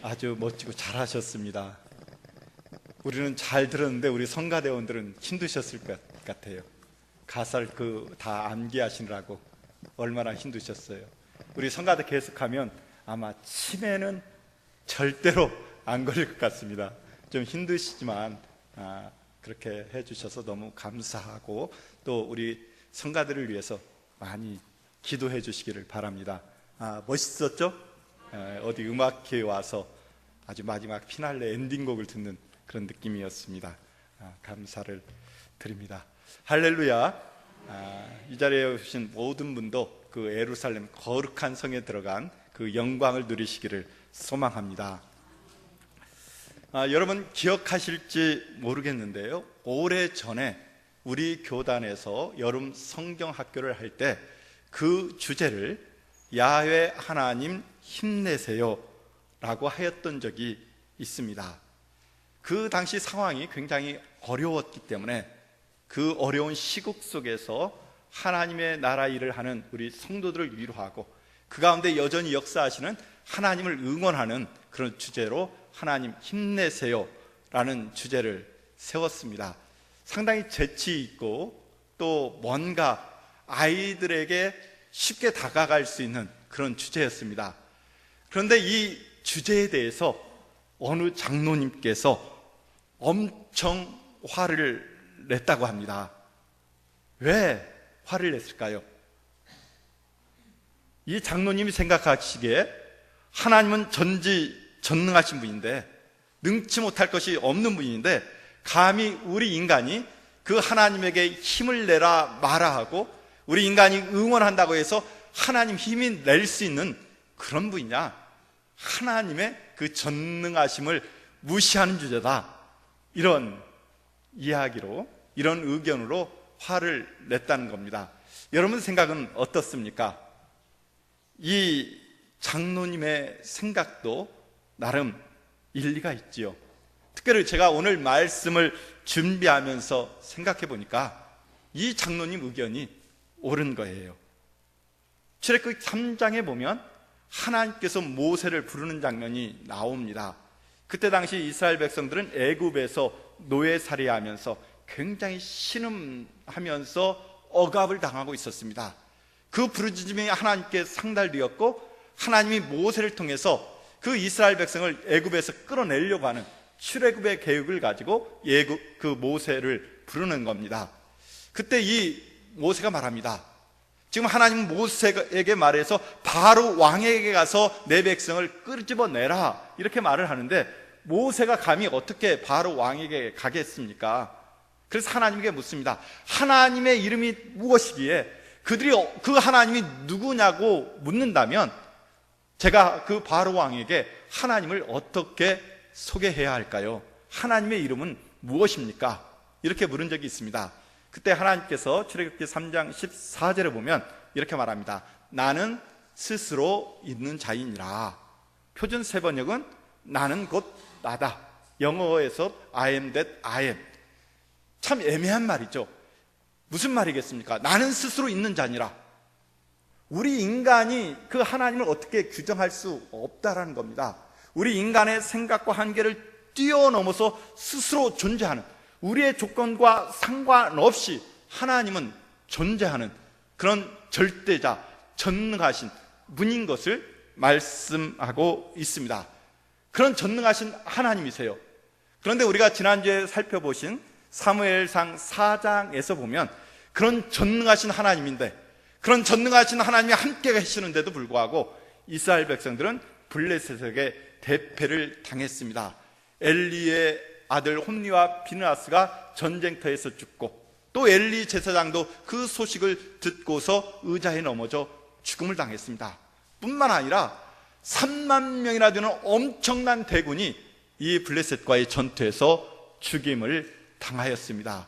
아주 멋지고 잘하셨습니다. 우리는 잘 들었는데 우리 성가대원들은 힘드셨을 것 같아요. 가사를 다 암기하시느라고 얼마나 힘드셨어요. 우리 성가대 계속하면 아마 치매는 절대로 안 걸릴 것 같습니다. 좀 힘드시지만 그렇게 해주셔서 너무 감사하고, 또 우리 성가대를 위해서 많이 기도해 주시기를 바랍니다. 멋있었죠? 어디 음악회에 와서 아주 마지막 피날레 엔딩곡을 듣는 그런 느낌이었습니다. 감사를 드립니다. 할렐루야. 이 자리에 오신 모든 분도 그 예루살렘 거룩한 성에 들어간 그 영광을 누리시기를 소망합니다. 여러분 기억하실지 모르겠는데요, 오래전에 우리 교단에서 여름 성경학교를 할 때 그 주제를 야훼 하나님 힘내세요 라고 하였던 적이 있습니다. 그 당시 상황이 굉장히 어려웠기 때문에 그 어려운 시국 속에서 하나님의 나라 일을 하는 우리 성도들을 위로하고, 그 가운데 여전히 역사하시는 하나님을 응원하는 그런 주제로 하나님 힘내세요 라는 주제를 세웠습니다. 상당히 재치 있고 또 뭔가 아이들에게 쉽게 다가갈 수 있는 그런 주제였습니다. 그런데 이 주제에 대해서 어느 장로님께서 엄청 화를 냈다고 합니다. 왜 화를 냈을까요? 이 장로님이 생각하시기에 하나님은 전지전능하신 분인데, 능치 못할 것이 없는 분인데, 감히 우리 인간이 그 하나님에게 힘을 내라 마라 하고 우리 인간이 응원한다고 해서 하나님 힘이 낼 수 있는 그런 분이냐? 하나님의 그 전능하심을 무시하는 주제다, 이런 이야기로, 이런 의견으로 화를 냈다는 겁니다. 여러분 생각은 어떻습니까? 이 장로님의 생각도 나름 일리가 있지요. 특별히 제가 오늘 말씀을 준비하면서 생각해 보니까 이 장로님 의견이 옳은 거예요. 출애굽기 3장에 보면 하나님께서 모세를 부르는 장면이 나옵니다. 그때 당시 이스라엘 백성들은 애굽에서 노예살이하면서 굉장히 신음하면서 억압을 당하고 있었습니다. 그 부르짖음이 하나님께 상달되었고, 하나님이 모세를 통해서 그 이스라엘 백성을 애굽에서 끌어내려고 하는 출애굽의 계획을 가지고 그 모세를 부르는 겁니다. 그때 이 모세가 말합니다. 지금 하나님은 모세에게 말해서 바로 왕에게 가서 내 백성을 끄집어내라, 이렇게 말을 하는데 모세가 감히 어떻게 바로 왕에게 가겠습니까? 그래서 하나님에게 묻습니다. 하나님의 이름이 무엇이기에 그들이 그 하나님이 누구냐고 묻는다면 제가 그 바로 왕에게 하나님을 어떻게 소개해야 할까요? 하나님의 이름은 무엇입니까? 이렇게 물은 적이 있습니다. 그때 하나님께서 출애굽기 3장 14절에 보면 이렇게 말합니다. 나는 스스로 있는 자이니라. 표준 세번역은 나는 곧 나다. 영어에서 I am that I am. 참 애매한 말이죠. 무슨 말이겠습니까? 나는 스스로 있는 자니라. 우리 인간이 그 하나님을 어떻게 규정할 수 없다라는 겁니다. 우리 인간의 생각과 한계를 뛰어넘어서 스스로 존재하는, 우리의 조건과 상관없이 하나님은 존재하는 그런 절대자, 전능하신 분인 것을 말씀하고 있습니다. 그런 전능하신 하나님이세요. 그런데 우리가 지난주에 살펴보신 사무엘상 4장에서 보면 그런 전능하신 하나님인데, 그런 전능하신 하나님이 함께 계시는데도 불구하고 이스라엘 백성들은 블레셋에게 대패를 당했습니다. 엘리의 아들 홈리와 비느하스가 전쟁터에서 죽고, 또 엘리 제사장도 그 소식을 듣고서 의자에 넘어져 죽음을 당했습니다. 뿐만 아니라 3만 명이나 되는 엄청난 대군이 이 블레셋과의 전투에서 죽임을 당하였습니다.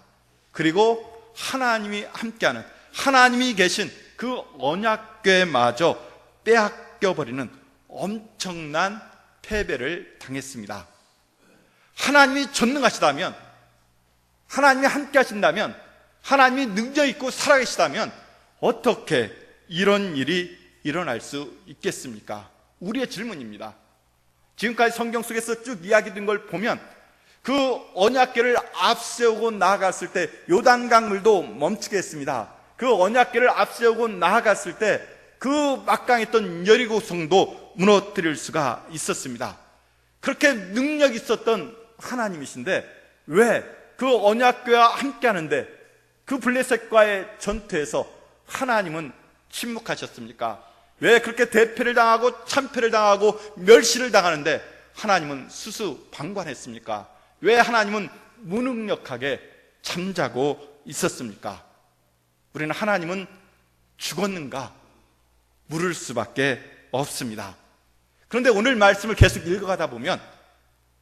그리고 하나님이 함께하는, 하나님이 계신 그 언약궤마저 빼앗겨버리는 엄청난 패배를 당했습니다. 하나님이 전능하시다면, 하나님이 함께 하신다면, 하나님이 능력 있고 살아계시다면 어떻게 이런 일이 일어날 수 있겠습니까? 우리의 질문입니다. 지금까지 성경 속에서 쭉 이야기된 걸 보면 그 언약궤를 앞세우고 나아갔을 때 요단강물도 멈추게 했습니다. 그 언약궤를 앞세우고 나아갔을 때 그 막강했던 여리고성도 무너뜨릴 수가 있었습니다. 그렇게 능력 있었던 하나님이신데 왜 그 언약궤와 함께 하는데 그 블레셋과의 전투에서 하나님은 침묵하셨습니까? 왜 그렇게 대패를 당하고 참패를 당하고 멸시를 당하는데 하나님은 수수방관했습니까? 왜 하나님은 무능력하게 잠자고 있었습니까? 우리는 하나님은 죽었는가 물을 수밖에 없습니다. 그런데 오늘 말씀을 계속 읽어가다 보면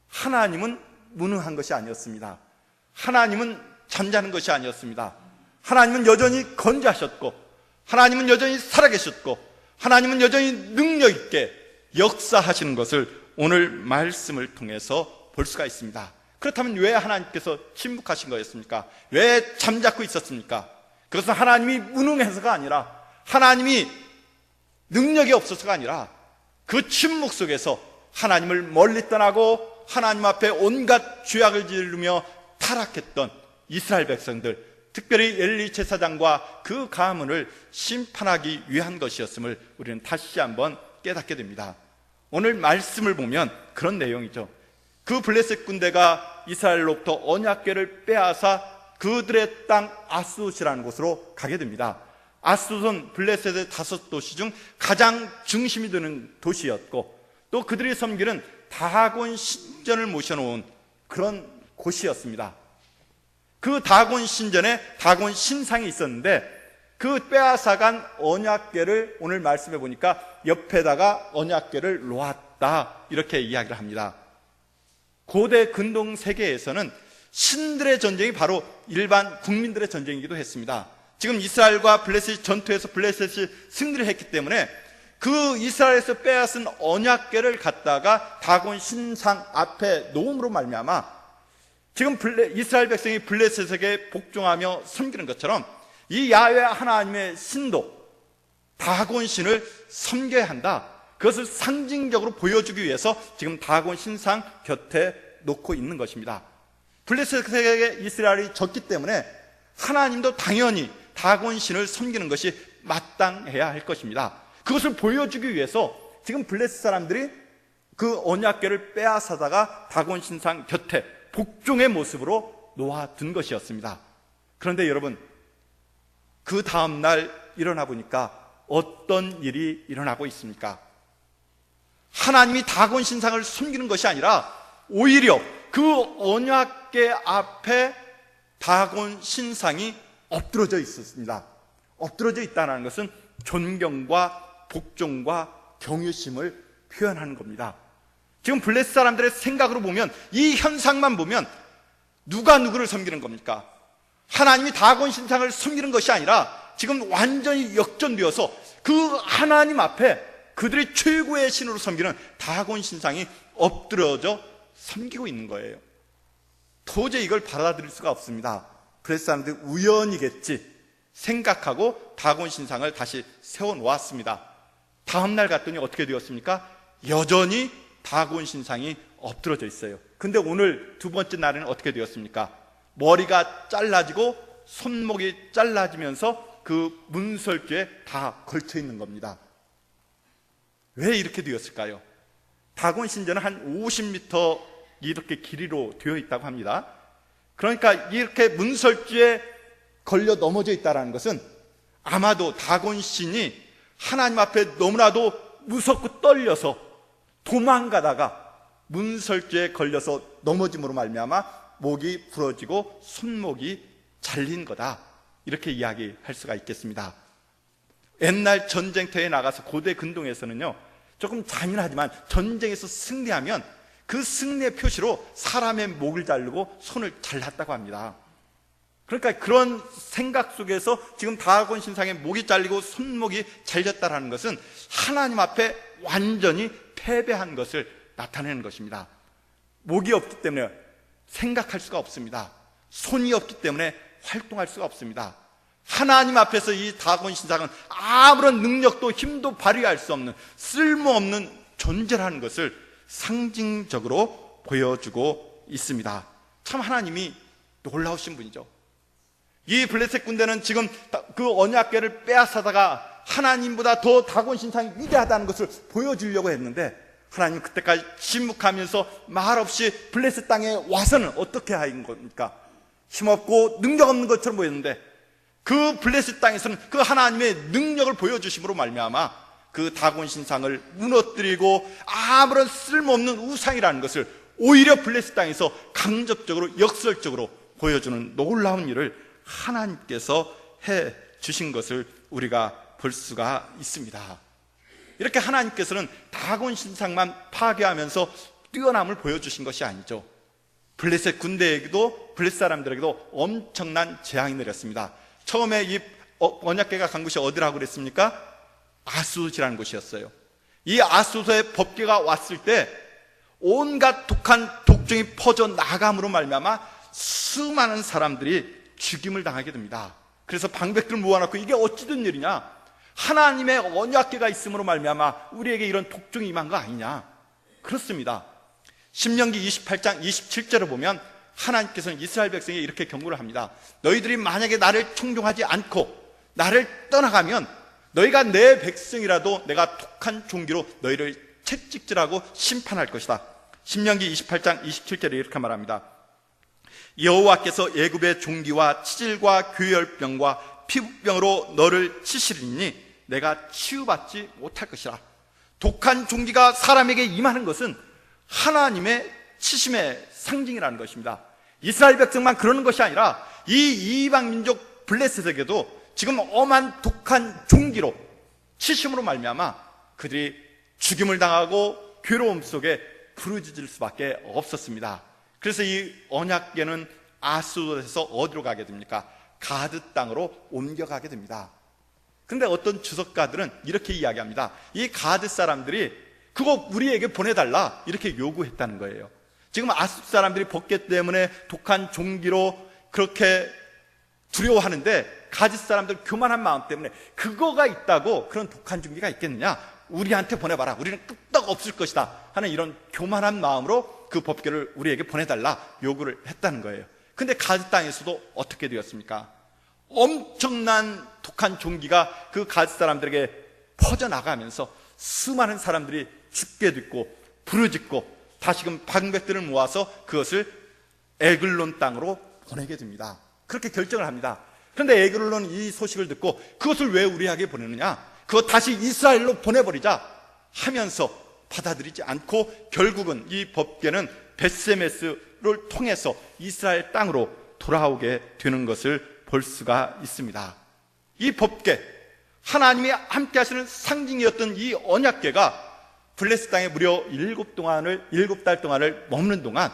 하나님은 무능한 것이 아니었습니다. 하나님은 잠자는 것이 아니었습니다. 하나님은 여전히 건재하셨고 하나님은 여전히 살아계셨고 하나님은 여전히 능력 있게 역사하시는 것을 오늘 말씀을 통해서 볼 수가 있습니다. 그렇다면 왜 하나님께서 침묵하신 거였습니까? 왜 잠자코 있었습니까? 그것은 하나님이 무능해서가 아니라 하나님이 능력이 없어서가 아니라 그 침묵 속에서 하나님을 멀리 떠나고 하나님 앞에 온갖 죄악을 지르며 타락했던 이스라엘 백성들, 특별히 엘리 제사장과 그 가문을 심판하기 위한 것이었음을 우리는 다시 한번 깨닫게 됩니다. 오늘 말씀을 보면 그런 내용이죠. 그 블레셋 군대가 이스라엘로부터 언약궤를 빼앗아 그들의 땅 아스돗이라는 곳으로 가게 됩니다. 아스돗은 블레셋의 5도시 중 가장 중심이 되는 도시였고 또 그들이 섬기는 다곤 신전을 모셔놓은 그런 곳이었습니다. 그 다곤 신전에 다곤 신상이 있었는데 그 빼앗아간 언약궤를 오늘 말씀해 보니까 옆에다가 언약궤를 놓았다 이렇게 이야기를 합니다. 고대 근동 세계에서는 신들의 전쟁이 바로 일반 국민들의 전쟁이기도 했습니다. 지금 이스라엘과 블레셋이 전투에서 블레셋이 승리를 했기 때문에 그 이스라엘에서 빼앗은 언약궤를 갖다가 다곤 신상 앞에 놓음으로 말미암아 지금 이스라엘 백성이 블레셋에게 복종하며 섬기는 것처럼 이 야훼 하나님의 신도 다곤 신을 섬겨야 한다. 그것을 상징적으로 보여주기 위해서 지금 다곤 신상 곁에 놓고 있는 것입니다. 블레셋에게 이스라엘이 졌기 때문에 하나님도 당연히 다곤 신을 섬기는 것이 마땅해야 할 것입니다. 그것을 보여주기 위해서 지금 블레셋 사람들이 그 언약궤를 빼앗아다가 다곤 신상 곁에 복종의 모습으로 놓아둔 것이었습니다. 그런데 여러분, 그 다음날 일어나 보니까 어떤 일이 일어나고 있습니까? 하나님이 다곤 신상을 숨기는 것이 아니라 오히려 그 언약궤 앞에 다곤 신상이 엎드러져 있었습니다. 엎드러져 있다는 것은 존경과 복종과 경외심을 표현하는 겁니다. 지금 블레셋 사람들의 생각으로 보면 이 현상만 보면 누가 누구를 섬기는 겁니까? 하나님이 다곤 신상을 섬기는 것이 아니라 지금 완전히 역전되어서 그 하나님 앞에 그들의 최고의 신으로 섬기는 다곤 신상이 엎드러져 섬기고 있는 거예요. 도저히 이걸 받아들일 수가 없습니다. 블레셋 사람들이 우연이겠지 생각하고 다곤 신상을 다시 세워놓았습니다. 다음날 갔더니 어떻게 되었습니까? 여전히 다곤 신상이 엎드러져 있어요. 근데 오늘 두 번째 날에는 어떻게 되었습니까? 머리가 잘라지고 손목이 잘라지면서 그 문설주에 다 걸쳐 있는 겁니다. 왜 이렇게 되었을까요? 다곤 신전은 한 50m 이렇게 길이로 되어 있다고 합니다. 그러니까 이렇게 문설주에 걸려 넘어져 있다는 것은 아마도 다곤 신이 하나님 앞에 너무나도 무섭고 떨려서 도망가다가 문설주에 걸려서 넘어짐으로 말미암아 목이 부러지고 손목이 잘린 거다, 이렇게 이야기할 수가 있겠습니다. 옛날 전쟁터에 나가서 고대 근동에서는요, 조금 잔인하지만 전쟁에서 승리하면 그 승리의 표시로 사람의 목을 자르고 손을 잘랐다고 합니다. 그러니까 그런 생각 속에서 지금 다곤 신상의 목이 잘리고 손목이 잘렸다는 것은 하나님 앞에 완전히 패배한 것을 나타내는 것입니다. 목이 없기 때문에 생각할 수가 없습니다. 손이 없기 때문에 활동할 수가 없습니다. 하나님 앞에서 이 다곤 신상은 아무런 능력도 힘도 발휘할 수 없는 쓸모없는 존재라는 것을 상징적으로 보여주고 있습니다. 참 하나님이 놀라우신 분이죠. 이 블레셋 군대는 지금 그 언약궤를 빼앗아다가 하나님보다 더 다곤 신상이 위대하다는 것을 보여주려고 했는데, 하나님 그때까지 침묵하면서 말없이 블레셋 땅에 와서는 어떻게 하는 겁니까? 힘없고 능력 없는 것처럼 보였는데, 그 블레셋 땅에서는 그 하나님의 능력을 보여주심으로 말미암아 그 다곤 신상을 무너뜨리고 아무런 쓸모없는 우상이라는 것을 오히려 블레셋 땅에서 강접적으로 역설적으로 보여주는 놀라운 일을 하나님께서 해 주신 것을 우리가 볼 수가 있습니다. 이렇게 하나님께서는 다곤 신상만 파괴하면서 뛰어남을 보여주신 것이 아니죠. 블레셋 군대에게도, 블레셋 사람들에게도 엄청난 재앙이 내렸습니다. 처음에 이 언약궤가 간 곳이 어디라고 그랬습니까? 아스돗이라는 곳이었어요. 이 아스돗의 법궤가 왔을 때 온갖 독한 독종이 퍼져 나감으로 말미암아 수많은 사람들이 죽임을 당하게 됩니다. 그래서 방백들을 모아놓고 이게 어찌 된 일이냐, 하나님의 언약궤가 있음으로 말미암아 우리에게 이런 독종이 임한 거 아니냐. 그렇습니다. 신명기 28장 27절을 보면 하나님께서는 이스라엘 백성에게 이렇게 경고를 합니다. 너희들이 만약에 나를 청종하지 않고 나를 떠나가면 너희가 내 백성이라도 내가 독한 종기로 너희를 채찍질하고 심판할 것이다. 신명기 28장 27절에 이렇게 말합니다. 여호와께서 애굽의 종기와 치질과 교열병과 피부병으로 너를 치시리니 내가 치유받지 못할 것이라. 독한 종기가 사람에게 임하는 것은 하나님의 치심의 상징이라는 것입니다. 이스라엘 백성만 그러는 것이 아니라 이 이방 민족 블레셋에게도 지금 엄한 독한 종기로 치심으로 말미암아 그들이 죽임을 당하고 괴로움 속에 부르짖을 수밖에 없었습니다. 그래서 이 언약궤는 아스돗에서 어디로 가게 됩니까? 가드 땅으로 옮겨가게 됩니다. 그런데 어떤 주석가들은 이렇게 이야기합니다. 이 가드 사람들이 그거 우리에게 보내달라 이렇게 요구했다는 거예요. 지금 아스돗 사람들이 법궤 때문에 독한 종기로 그렇게 두려워하는데, 가드 사람들 교만한 마음 때문에 그거가 있다고 그런 독한 종기가 있겠느냐, 우리한테 보내봐라, 우리는 끄떡 없을 것이다 하는 이런 교만한 마음으로 그 법궤를 우리에게 보내달라 요구를 했다는 거예요. 근데 가드 땅에서도 어떻게 되었습니까? 엄청난 독한 종기가 그 가드 사람들에게 퍼져나가면서 수많은 사람들이 죽게 됐고 부르짖고 다시금 방백들을 모아서 그것을 에글론 땅으로 보내게 됩니다. 그렇게 결정을 합니다. 그런데 에글론은 이 소식을 듣고 그것을 왜 우리에게 보내느냐, 그거 다시 이스라엘로 보내버리자 하면서 받아들이지 않고 결국은 이 법궤는 벳세메스를 통해서 이스라엘 땅으로 돌아오게 되는 것을 볼 수가 있습니다. 이 법궤, 하나님이 함께 하시는 상징이었던 이 언약궤가 블레셋 땅에 무려 7달 동안을 머무는 동안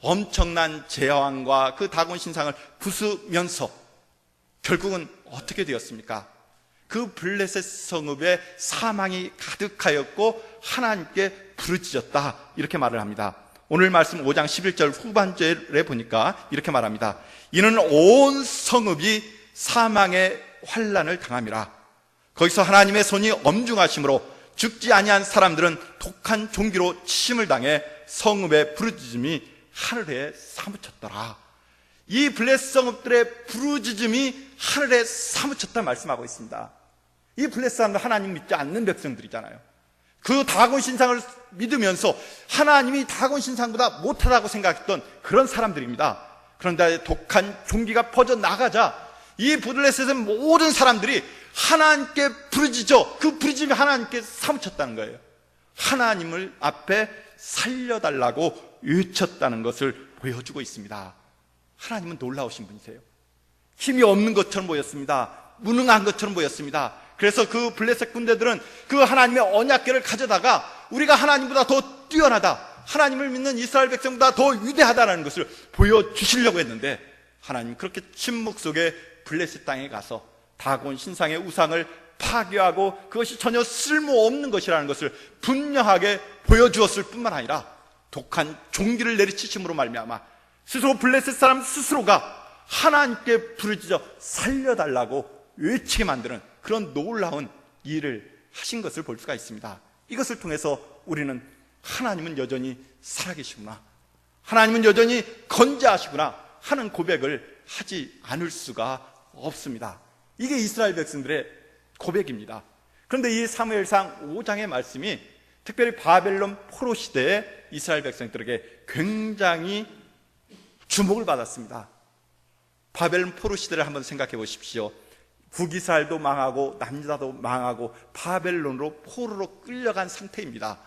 엄청난 재앙과 그 다곤 신상을 부수면서 결국은 어떻게 되었습니까? 그 블레셋 성읍에 사망이 가득하였고 하나님께 부르짖었다 이렇게 말을 합니다. 오늘 말씀 5장 11절 후반절에 보니까 이렇게 말합니다. 이는 온 성읍이 사망의 환난을 당함이라. 거기서 하나님의 손이 엄중하심으로 죽지 아니한 사람들은 독한 종기로 치심을 당해 성읍의 부르짖음이 하늘에 사무쳤더라. 이 블레셋 성읍들의 부르짖음이 하늘에 사무쳤다 말씀하고 있습니다. 이 블레셋 사람들 하나님 믿지 않는 백성들이잖아요. 그 다곤 신상을 믿으면서 하나님이 다곤 신상보다 못하다고 생각했던 그런 사람들입니다. 그런데 독한 종기가 퍼져나가자 이 블레셋의 모든 사람들이 하나님께 부르짖어 그 부르짖음이 하나님께 사무쳤다는 거예요. 하나님을 앞에 살려달라고 외쳤다는 것을 보여주고 있습니다. 하나님은 놀라우신 분이세요. 힘이 없는 것처럼 보였습니다. 무능한 것처럼 보였습니다. 그래서 그 블레셋 군대들은 그 하나님의 언약궤를 가져다가 우리가 하나님보다 더 뛰어나다, 하나님을 믿는 이스라엘 백성보다 더 위대하다는 것을 보여주시려고 했는데, 하나님 그렇게 침묵 속에 블레셋 땅에 가서 다곤 신상의 우상을 파괴하고 그것이 전혀 쓸모없는 것이라는 것을 분명하게 보여주었을 뿐만 아니라 독한 종기를 내리치심으로 말미암아 스스로 블레셋 사람 스스로가 하나님께 부르짖어 살려달라고 외치게 만드는 그런 놀라운 일을 하신 것을 볼 수가 있습니다. 이것을 통해서 우리는 하나님은 여전히 살아계시구나, 하나님은 여전히 건재하시구나 하는 고백을 하지 않을 수가 없습니다. 이게 이스라엘 백성들의 고백입니다. 그런데 이 사무엘상 5장의 말씀이 특별히 바벨론 포로 시대에 이스라엘 백성들에게 굉장히 주목을 받았습니다. 바벨론 포로 시대를 한번 생각해 보십시오. 북이스라엘도 망하고 남유다도 망하고 바벨론으로 포로로 끌려간 상태입니다.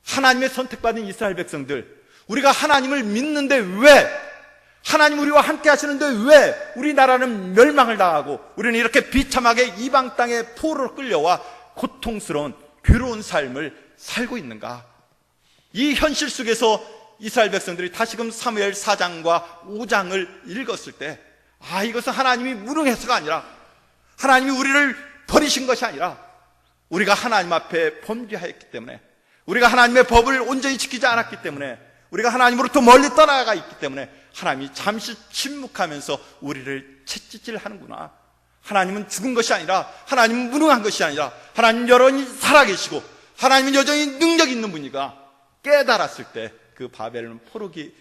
하나님의 선택받은 이스라엘 백성들, 우리가 하나님을 믿는데 왜, 하나님 우리와 함께 하시는데 왜 우리나라는 멸망을 당하고 우리는 이렇게 비참하게 이방 땅에 포로로 끌려와 고통스러운 괴로운 삶을 살고 있는가? 이 현실 속에서 이스라엘 백성들이 다시금 사무엘 4장과 5장을 읽었을 때, 이것은 하나님이 무능해서가 아니라, 하나님이 우리를 버리신 것이 아니라, 우리가 하나님 앞에 범죄하였기 때문에, 우리가 하나님의 법을 온전히 지키지 않았기 때문에, 우리가 하나님으로부터 멀리 떠나가 있기 때문에 하나님이 잠시 침묵하면서 우리를 채찍질하는구나. 하나님은 죽은 것이 아니라, 하나님은 무능한 것이 아니라, 하나님은 여전히 살아계시고 하나님은 여전히 능력 있는 분이가 깨달았을 때 그 바벨론 포로기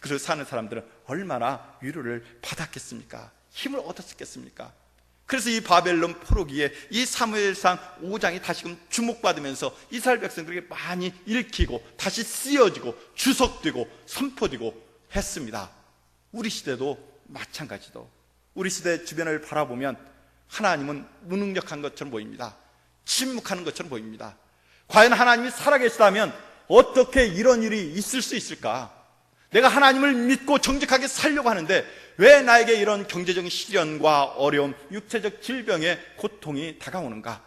그 사는 사람들은 얼마나 위로를 받았겠습니까? 힘을 얻었겠습니까? 그래서 이 바벨론 포로기에 이 사무엘상 5장이 다시금 주목받으면서 이스라엘 백성들에게 많이 읽히고 다시 쓰여지고 주석되고 선포되고 했습니다. 우리 시대도 마찬가지도, 우리 시대 주변을 바라보면 하나님은 무능력한 것처럼 보입니다. 침묵하는 것처럼 보입니다. 과연 하나님이 살아계시다면 어떻게 이런 일이 있을 수 있을까? 내가 하나님을 믿고 정직하게 살려고 하는데 왜 나에게 이런 경제적인 시련과 어려움, 육체적 질병의 고통이 다가오는가?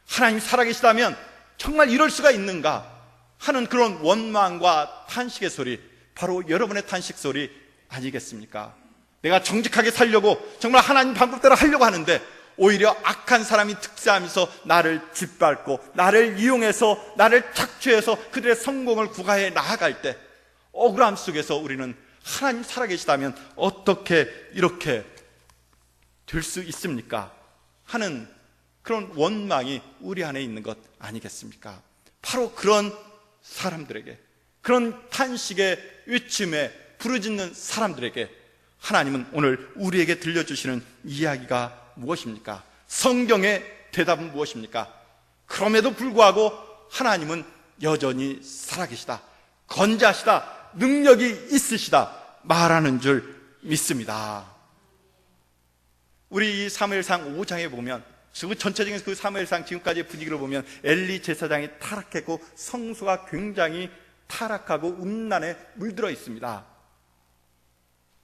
하나님이 살아계시다면 정말 이럴 수가 있는가? 하는 그런 원망과 탄식의 소리, 바로 여러분의 탄식 소리 아니겠습니까? 내가 정직하게 살려고 정말 하나님 방법대로 하려고 하는데 오히려 악한 사람이 특세하면서 나를 짓밟고 나를 이용해서 나를 착취해서 그들의 성공을 구가해 나아갈 때 억울함 속에서 우리는 하나님 살아계시다면 어떻게 이렇게 될 수 있습니까? 하는 그런 원망이 우리 안에 있는 것 아니겠습니까? 바로 그런 사람들에게, 그런 탄식의 외침에 부르짖는 사람들에게 하나님은 오늘 우리에게 들려주시는 이야기가 무엇입니까? 성경의 대답은 무엇입니까? 그럼에도 불구하고 하나님은 여전히 살아계시다, 건재하시다, 능력이 있으시다 말하는 줄 믿습니다. 우리 이 사무엘상 5장에 보면, 전체적인 그 사무엘상 지금까지의 분위기를 보면 엘리 제사장이 타락했고 성소가 굉장히 타락하고 음란에 물들어 있습니다.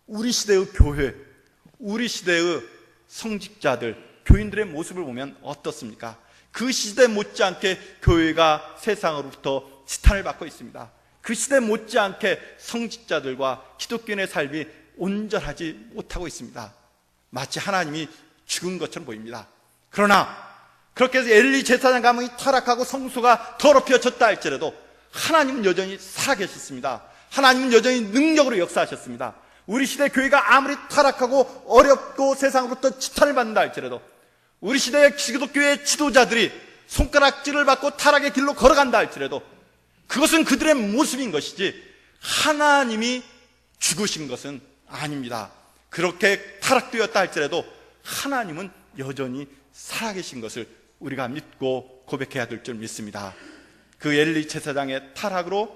우리 시대의 교회, 우리 시대의 성직자들, 교인들의 모습을 보면 어떻습니까? 그 시대 못지않게 교회가 세상으로부터 지탄을 받고 있습니다. 그 시대 못지않게 성직자들과 기독교인의 삶이 온전하지 못하고 있습니다. 마치 하나님이 죽은 것처럼 보입니다. 그러나 그렇게 해서 엘리 제사장 가문이 타락하고 성소가 더럽혀졌다 할지라도 하나님은 여전히 살아계셨습니다. 하나님은 여전히 능력으로 역사하셨습니다. 우리 시대 교회가 아무리 타락하고 어렵고 세상으로부터 지탄을 받는다 할지라도, 우리 시대의 기독교의 지도자들이 손가락질을 받고 타락의 길로 걸어간다 할지라도 그것은 그들의 모습인 것이지 하나님이 죽으신 것은 아닙니다. 그렇게 타락되었다 할지라도 하나님은 여전히 살아계신 것을 우리가 믿고 고백해야 될 줄 믿습니다. 그 엘리 제사장의 타락으로,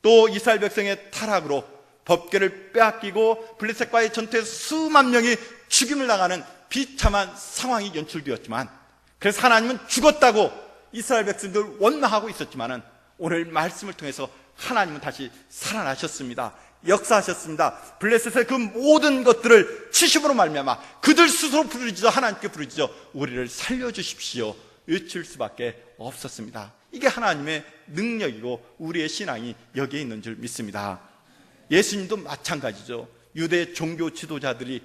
또 이스라엘 백성의 타락으로 법궤를 빼앗기고 블레셋과의 전투에서 수만 명이 죽임을 당하는 비참한 상황이 연출되었지만, 그래서 하나님은 죽었다고 이스라엘 백성들 원망하고 있었지만은 오늘 말씀을 통해서 하나님은 다시 살아나셨습니다. 역사하셨습니다. 블레셋의 그 모든 것들을 치심으로 말미암아 그들 스스로 부르짖어 하나님께 부르짖어 우리를 살려주십시오 외칠 수밖에 없었습니다. 이게 하나님의 능력이고 우리의 신앙이 여기에 있는 줄 믿습니다. 예수님도 마찬가지죠. 유대 종교 지도자들이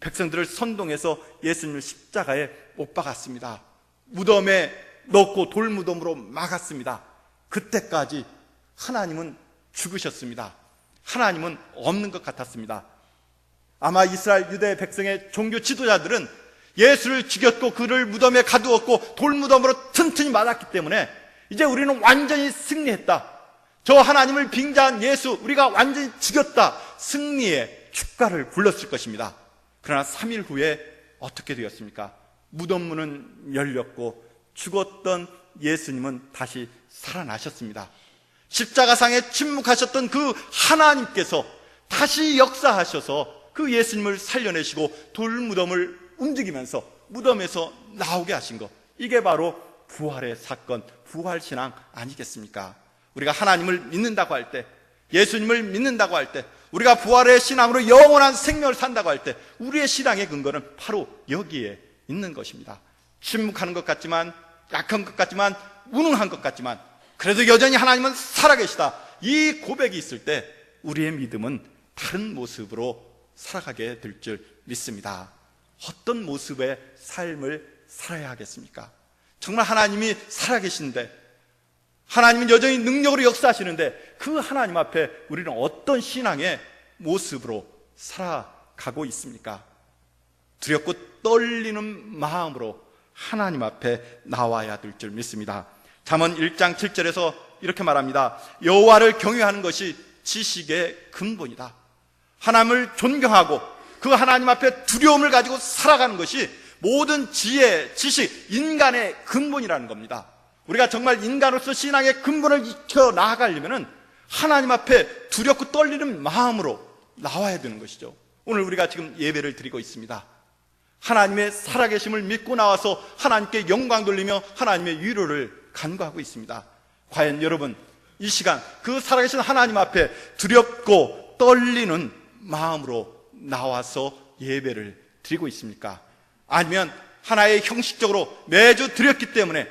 백성들을 선동해서 예수님을 십자가에 못 박았습니다. 무덤에 넣고 돌무덤으로 막았습니다. 그때까지 하나님은 죽으셨습니다. 하나님은 없는 것 같았습니다. 아마 이스라엘 유대 백성의 종교 지도자들은 예수를 죽였고 그를 무덤에 가두었고 돌무덤으로 튼튼히 맞았기 때문에 이제 우리는 완전히 승리했다. 저 하나님을 빙자한 예수, 우리가 완전히 죽였다. 승리의 축가를 불렀을 것입니다. 그러나 3일 후에 어떻게 되었습니까? 무덤 문은 열렸고 죽었던 예수님은 다시 살아나셨습니다. 십자가상에 침묵하셨던 그 하나님께서 다시 역사하셔서 그 예수님을 살려내시고 돌무덤을 움직이면서 무덤에서 나오게 하신 것, 이게 바로 부활의 사건, 부활신앙 아니겠습니까? 우리가 하나님을 믿는다고 할 때, 예수님을 믿는다고 할 때, 우리가 부활의 신앙으로 영원한 생명을 산다고 할 때 우리의 신앙의 근거는 바로 여기에 있는 것입니다. 침묵하는 것 같지만, 약한 것 같지만, 무능한 것 같지만 그래도 여전히 하나님은 살아계시다, 이 고백이 있을 때 우리의 믿음은 다른 모습으로 살아가게 될 줄 믿습니다. 어떤 모습의 삶을 살아야 하겠습니까? 정말 하나님이 살아계신데, 하나님은 여전히 능력으로 역사하시는데 그 하나님 앞에 우리는 어떤 신앙의 모습으로 살아가고 있습니까? 두렵고 떨리는 마음으로 하나님 앞에 나와야 될 줄 믿습니다. 잠언 1장 7절에서 이렇게 말합니다. 여호와를 경외하는 것이 지식의 근본이다. 하나님을 존경하고 그 하나님 앞에 두려움을 가지고 살아가는 것이 모든 지혜, 지식, 인간의 근본이라는 겁니다. 우리가 정말 인간으로서 신앙의 근본을 익혀 나아가려면 하나님 앞에 두렵고 떨리는 마음으로 나와야 되는 것이죠. 오늘 우리가 지금 예배를 드리고 있습니다. 하나님의 살아계심을 믿고 나와서 하나님께 영광 돌리며 하나님의 위로를 간구하고 있습니다. 과연 여러분 이 시간 그 살아계신 하나님 앞에 두렵고 떨리는 마음으로 나와서 예배를 드리고 있습니까? 아니면 하나의 형식적으로 매주 드렸기 때문에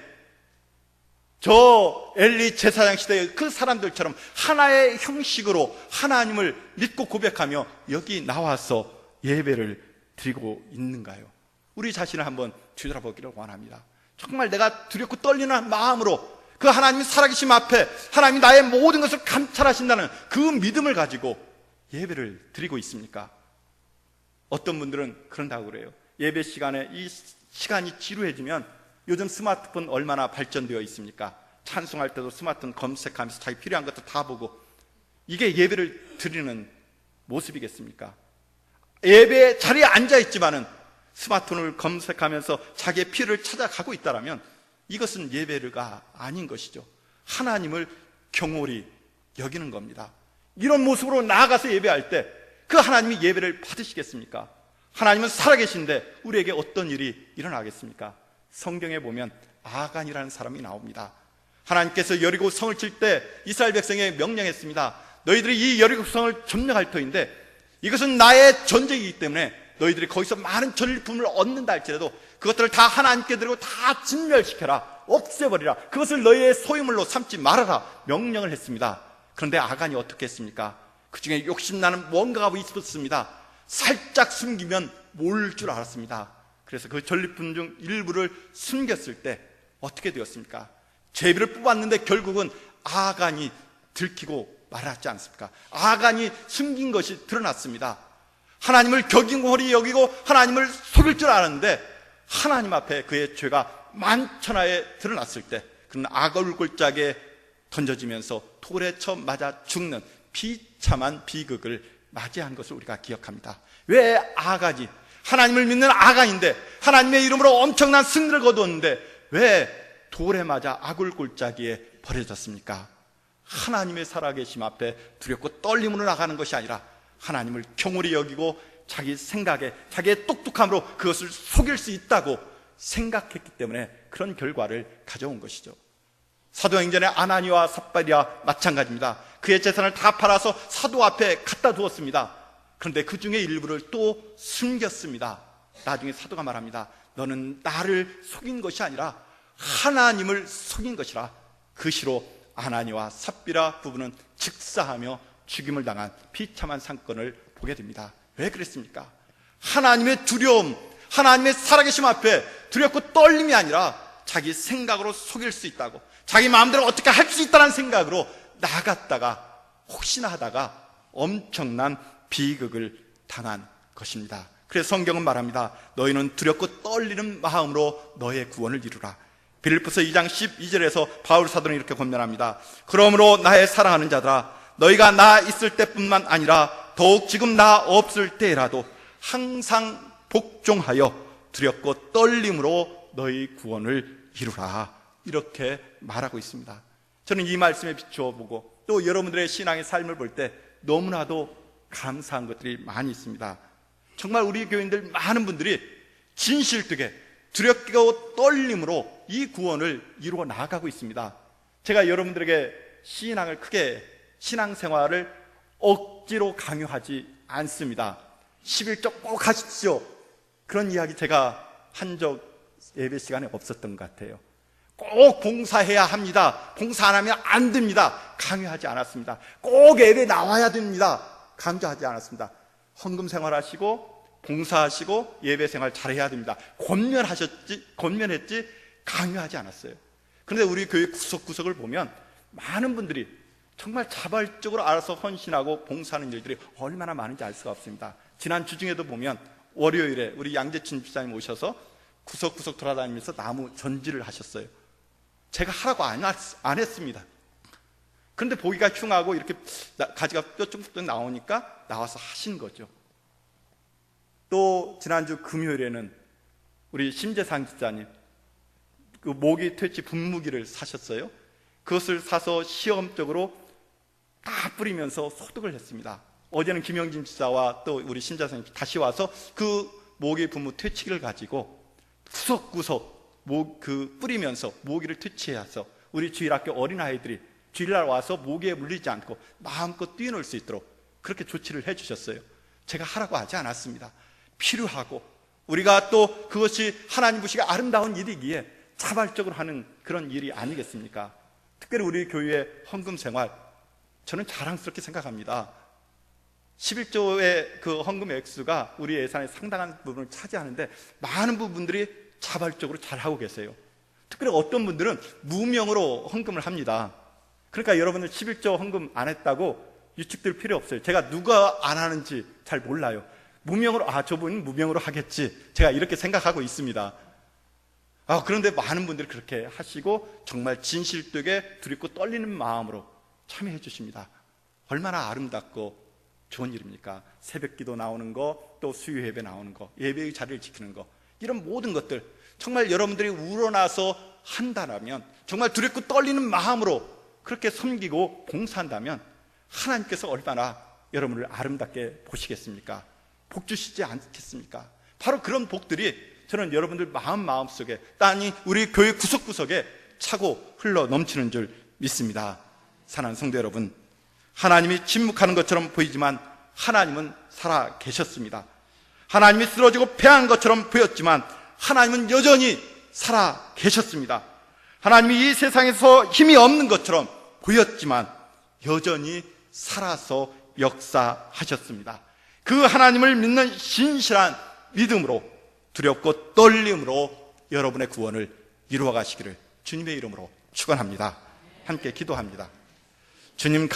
저 엘리 제사장 시대의 그 사람들처럼 하나의 형식으로 하나님을 믿고 고백하며 여기 나와서 예배를 드리고 있는가요? 우리 자신을 한번 뒤돌아보기를 원합니다. 정말 내가 두렵고 떨리는 마음으로 그 하나님이 살아계심 앞에 하나님이 나의 모든 것을 감찰하신다는 그 믿음을 가지고 예배를 드리고 있습니까? 어떤 분들은 그런다고 그래요. 예배 시간에 이 시간이 지루해지면, 요즘 스마트폰 얼마나 발전되어 있습니까? 찬송할 때도 스마트폰 검색하면서 자기 필요한 것도 다 보고, 이게 예배를 드리는 모습이겠습니까? 예배 자리에 앉아있지만은 스마트폰을 검색하면서 자기의 필요를 찾아가고 있다면 이것은 예배가 아닌 것이죠. 하나님을 경홀히 여기는 겁니다. 이런 모습으로 나아가서 예배할 때 그 하나님이 예배를 받으시겠습니까? 하나님은 살아계신데 우리에게 어떤 일이 일어나겠습니까? 성경에 보면 아간이라는 사람이 나옵니다. 하나님께서 여리고 성을 칠 때 이스라엘 백성에게 명령했습니다. 너희들이 이 여리고 성을 점령할 터인데 이것은 나의 전쟁이기 때문에 너희들이 거기서 많은 전리품을 얻는다 할지라도 그것들을 다 하나님께 드리고 다 진멸시켜라, 없애버리라, 그것을 너희의 소유물로 삼지 말아라 명령을 했습니다. 그런데 아간이 어떻게 했습니까? 그 중에 욕심나는 뭔가가 있었습니다. 살짝 숨기면 모를 줄 알았습니다. 그래서 그 전리품 중 일부를 숨겼을 때 어떻게 되었습니까? 제비를 뽑았는데 결국은 아간이 들키고 말았지 않습니까? 아간이 숨긴 것이 드러났습니다. 하나님을 격인홀히 여기고 하나님을 속일 줄 알았는데 하나님 앞에 그의 죄가 만천하에 드러났을 때 그는 악얼굴짝에 던져지면서 돌에 쳐 맞아 죽는 비참한 비극을 맞이한 것을 우리가 기억합니다. 왜 아간이, 하나님을 믿는 아간인데 하나님의 이름으로 엄청난 승리를 거두었는데 왜 돌에 맞아 악울골짜기에 버려졌습니까? 하나님의 살아계심 앞에 두렵고 떨림으로 나가는 것이 아니라 하나님을 경홀히 여기고 자기 생각에, 자기의 똑똑함으로 그것을 속일 수 있다고 생각했기 때문에 그런 결과를 가져온 것이죠. 사도행전의 아나니와 삽발이와 마찬가지입니다. 그의 재산을 다 팔아서 사도 앞에 갖다 두었습니다. 그런데 그 중에 일부를 또 숨겼습니다. 나중에 사도가 말합니다. 너는 나를 속인 것이 아니라 하나님을 속인 것이라. 그 시로 아나니와 삽비라 부부는 즉사하며 죽임을 당한 비참한 사건을 보게 됩니다. 왜 그랬습니까? 하나님의 두려움, 하나님의 살아계심 앞에 두렵고 떨림이 아니라 자기 생각으로 속일 수 있다고, 자기 마음대로 어떻게 할 수 있다는 생각으로 나갔다가 혹시나 하다가 엄청난 비극을 당한 것입니다. 그래서 성경은 말합니다. 너희는 두렵고 떨리는 마음으로 너의 구원을 이루라. 빌립보서 2장 12절에서 바울 사도는 이렇게 권면합니다. 그러므로 나의 사랑하는 자들아, 너희가 나 있을 때뿐만 아니라 더욱 지금 나 없을 때라도 항상 복종하여 두렵고 떨림으로 너희 구원을 이루라. 이렇게 말하고 있습니다. 저는 이 말씀에 비추어 보고 또 여러분들의 신앙의 삶을 볼 때 너무나도 감사한 것들이 많이 있습니다. 정말 우리 교인들 많은 분들이 진실되게 두렵고 떨림으로 이 구원을 이루어 나아가고 있습니다. 제가 여러분들에게 신앙생활을 억지로 강요하지 않습니다. 11조 꼭 하십시오, 그런 이야기 제가 한 적 예배 시간에 없었던 것 같아요. 꼭 봉사해야 합니다, 봉사 안 하면 안 됩니다, 강요하지 않았습니다. 꼭 예배 나와야 됩니다, 강조하지 않았습니다. 헌금 생활하시고 봉사하시고 예배 생활 잘해야 됩니다, 권면했지 강요하지 않았어요. 그런데 우리 교회 구석구석을 보면 많은 분들이 정말 자발적으로 알아서 헌신하고 봉사하는 일들이 얼마나 많은지 알 수가 없습니다. 지난 주중에도 보면 월요일에 우리 양재춘 집사님 오셔서 구석구석 돌아다니면서 나무 전지를 하셨어요. 제가 하라고 안 했습니다. 그런데 보기가 흉하고 이렇게 가지가 뾰족뾰족 나오니까 나와서 하신 거죠. 또 지난주 금요일에는 우리 심재상 집사님 그 모기 퇴치 분무기를 사셨어요. 그것을 사서 시험적으로 다 뿌리면서 소독을 했습니다. 어제는 김영진 집사와 또 우리 심재상 다시 와서 그 모기 분무 퇴치기를 가지고 구석구석 뿌리면서 모기를 퇴치해서 우리 주일학교 어린아이들이 주일날 와서 모기에 물리지 않고 마음껏 뛰어놀 수 있도록 그렇게 조치를 해주셨어요. 제가 하라고 하지 않았습니다. 필요하고 우리가 또 그것이 하나님 보시기에 아름다운 일이기에 자발적으로 하는 그런 일이 아니겠습니까? 특별히 우리 교회의 헌금 생활, 저는 자랑스럽게 생각합니다. 11조의 그 헌금의 액수가 우리 예산의 상당한 부분을 차지하는데 많은 부분들이 자발적으로 잘하고 계세요. 특별히 어떤 분들은 무명으로 헌금을 합니다. 그러니까 여러분들 11조 헌금 안 했다고 유축될 필요 없어요. 제가 누가 안 하는지 잘 몰라요. 무명으로, 저분은 무명으로 하겠지, 제가 이렇게 생각하고 있습니다. 그런데 많은 분들이 그렇게 하시고 정말 진실되게 두렵고 떨리는 마음으로 참여해 주십니다. 얼마나 아름답고 좋은 일입니까? 새벽기도 나오는 거, 또 수요 예배 나오는 거, 예배의 자리를 지키는 거, 이런 모든 것들 정말 여러분들이 우러나서 한다면, 정말 두렵고 떨리는 마음으로 그렇게 섬기고 봉사한다면 하나님께서 얼마나 여러분을 아름답게 보시겠습니까? 복 주시지 않겠습니까? 바로 그런 복들이 저는 여러분들 마음속에, 땅이 우리 교회 구석구석에 차고 흘러 넘치는 줄 믿습니다. 사랑하는 성도 여러분, 하나님이 침묵하는 것처럼 보이지만 하나님은 살아 계셨습니다. 하나님이 쓰러지고 패한 것처럼 보였지만 하나님은 여전히 살아 계셨습니다. 하나님이 이 세상에서 힘이 없는 것처럼 보였지만 여전히 살아서 역사하셨습니다. 그 하나님을 믿는 신실한 믿음으로, 두렵고 떨림으로 여러분의 구원을 이루어 가시기를 주님의 이름으로 축원합니다. 함께 기도합니다. 주님